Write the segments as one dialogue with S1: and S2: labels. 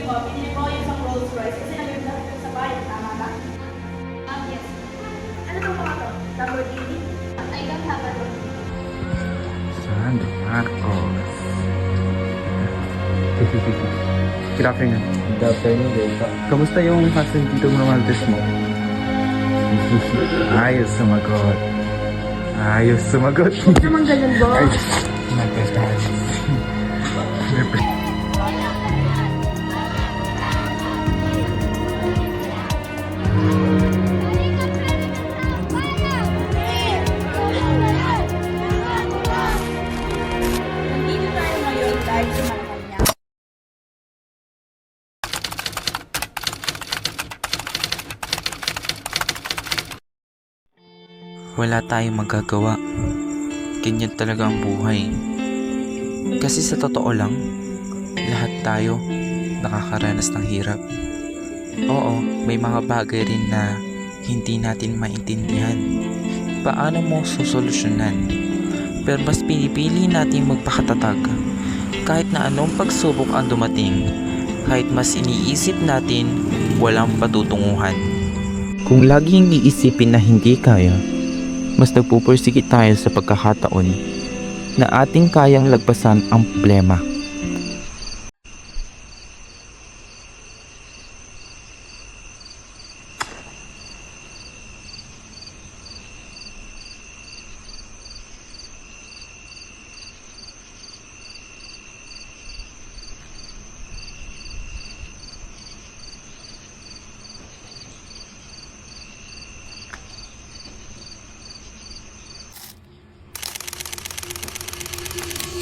S1: Pinili mo yung isang Rolls Royce kasi naganda ko sa bayan, tama ba?
S2: Yes.
S1: Ano bang mga to? Lamborghini?
S2: I don't have a room.
S3: Sandro Marcos. Good afternoon.
S4: Good afternoon, Deka.
S3: Kamusta yung fashion dito mo ng dress mo? Ayos sumagot. Ayos sumagot.
S1: Huwag naman ganun, boss.
S3: Ay, nagkasal.
S1: Nandito tayo ngayon dahil sa Malacanang.
S5: Wala tayong magagawa. Ganyan talaga ang buhay. Kasi sa totoo lang, lahat tayo nakakaranas ng hirap. Oo, may mga bagay rin na hindi natin maintindihan. Paano mo susolusyonan? Pero mas pinipili natin magpakatatag. Kahit na anong pagsubok ang dumating, kahit mas iniisip natin, walang patutunguhan. Kung laging iisipin na hindi kaya, mas nagpupursikit tayo sa pagkakataon na ating kayang lagpasan ang problema.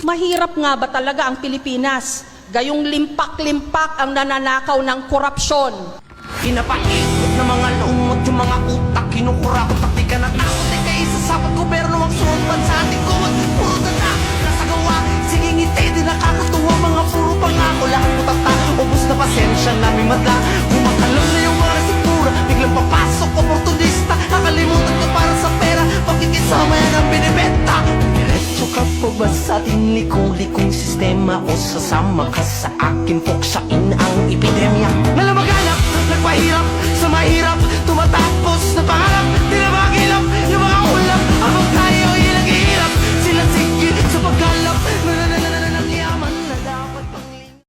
S6: Mahirap nga ba talaga ang Pilipinas? Gayong limpak-limpak ang nananakaw ng korupsyon.
S7: Pinapaikot na mga lumot yung mga utak, kinukurap at taktika na takot ay kaisa sa paggoberno ang suot bansa ating kumot. Puro tanda, nasa gawa, sige ngiti, di nakakatuwa mga puro pangako. Lahat mo tata, ubus na pasensya namin madla. Kumakalong na yung mga resiktura, biglang papasok, oportunista. Nakalimutan ka para sa pera, pagkikisama yan ang binibenta. Diretso ka po ba sa tinlikong sistema o sasama ka sa akin, puksain ang epidemya? Nalamaganap, nagpahirap,